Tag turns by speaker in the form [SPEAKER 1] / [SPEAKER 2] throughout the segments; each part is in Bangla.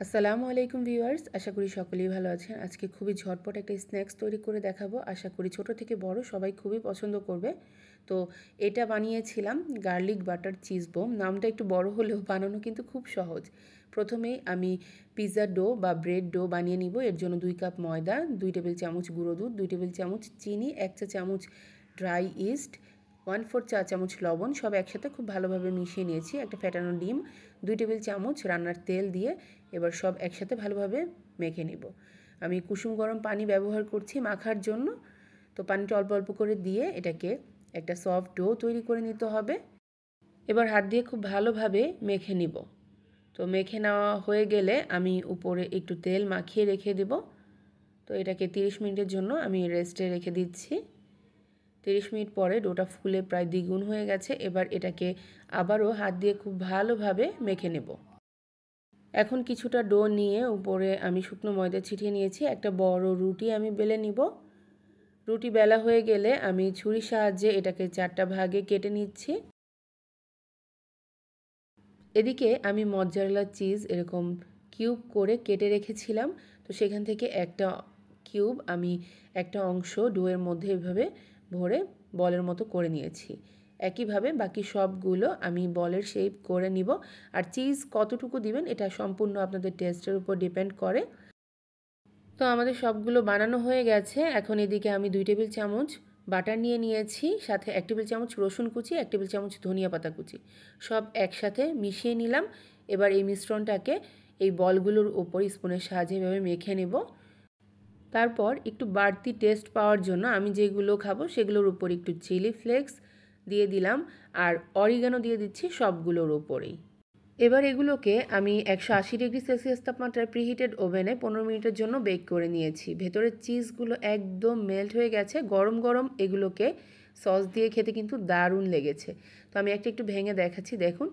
[SPEAKER 1] আসসালামু আলাইকুম ভিউয়ার্স, আশা করি সকলেই ভালো আছেন। আজকে খুবই ঝটপট একটা স্ন্যাক্স তৈরি করে দেখাবো। আশা করি ছোট থেকে বড় সবাই খুবই পছন্দ করবে। তো এটা বানিয়েছিলাম গার্লিক বাটার চিজ বোম। নামটা একটু বড় হলেও বানানো কিন্তু খুব সহজ। প্রথমেই আমি পিৎজা ডো বা ব্রেড ডো বানিয়ে নিব। এর জন্য 2 কাপ ময়দা, 2 টেবিল চামচ গুঁড়ো দুধ, 2 টেবিল চামচ চিনি, 1 চা চামচ ড্রাই ইস্ট, 1/4 চা চামচ লবণ সব একসাথে খুব ভালোভাবে মিশিয়ে নিয়েছি। একটা ফেটানো ডিম, 2 টেবিল চামচ রান্নার তেল দিয়ে এবার সব একসাথে ভালোভাবে মেখে নিব। আমি কুসুম গরম পানি ব্যবহার করছি মাখার জন্য। তো পানিটা অল্প অল্প করে দিয়ে এটাকে একটা সফট ডো তৈরি করে নিতে হবে। এবার হাত দিয়ে খুব ভালোভাবে মেখে নিব। তো মেখে নেওয়া হয়ে গেলে আমি উপরে একটু তেল মাখিয়ে রেখে দেব। তো এটাকে 30 মিনিটের জন্য আমি রেস্টে রেখে দিচ্ছি। 30 মিনিট পরে ডোটা ফুলে প্রায় দ্বিগুণ হয়ে গেছে। এবার এটাকে আবারও হাত দিয়ে খুব ভালোভাবে মেখে নেব। এখন কিছুটা ডো নিয়ে উপরে আমি শুকনো ময়দা ছিটিয়ে নিয়েছি। একটা বড় রুটি আমি বেলে নিব। রুটি বেলা হয়ে গেলে আমি ছুরির সাহায্যে এটাকে 4টা ভাগে কেটে নিচ্ছি। এদিকে আমি মজ্জারেলা চিজ এরকম কিউব করে কেটে রেখেছিলাম। তো সেখান থেকে একটা কিউব আমি একটা অংশ ডোয়ের মধ্যে এভাবে ভরে বলের মতো করে নিয়েছি। একইভাবে বাকি সবগুলো আমি বলের শেপ করে নিব। আর চিজ কতটুকু দিবেন এটা সম্পূর্ণ আপনাদের টেস্টের উপর ডিপেন্ড করে। তো আমাদের সবগুলো বানানো হয়ে গেছে। এখন এদিকে আমি 2 টেবিল চামচ বাটার নিয়ে নিয়েছি, সাথে 1 টেবিল চামচ রসুন কুচি, 1 টেবিল চামচ ধনিয়া পাতা কুচি সব একসাথে মিশিয়ে নিলাম। এবার এই মিশ্রণটাকে এই বলগুলোর উপর স্পুনের সাহায্যে এভাবে মেখে নেব। তারপর একটু বাড়তি টেস্ট পাওয়ার জন্য আমি যেগুলো খাবো সেগুলোর উপর একটু চিলি ফ্লেক্স দিয়ে দিলাম আর অরিগানো দিয়ে দিচ্ছি সবগুলোর উপরেই। এবার এগুলোকে আমি 180 ডিগ্রি সেলসিয়াস তাপমাত্রায় প্রিহিটেড ওভেনে 15 মিনিটের জন্য বেক করে নিয়েছি। ভেতরের চিজগুলো একদম মেল্ট হয়ে গেছে। গরম গরম এগুলোকে সস দিয়ে খেতে কিন্তু দারুণ লেগেছে। তো আমি একটু ভেঙে দেখাচ্ছি, দেখুন।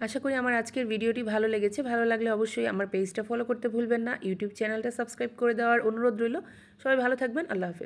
[SPEAKER 1] আশা করি আমার আজকের ভিডিওটি ভালো লেগেছে। ভালো লাগলে অবশ্যই আমার পেজটা ফলো করতে ভুলবেন না। ইউটিউব চ্যানেলটা সাবস্ক্রাইব করে দেওয়ার অনুরোধ রইল। সবাই ভালো থাকবেন। আল্লাহ হাফেজ।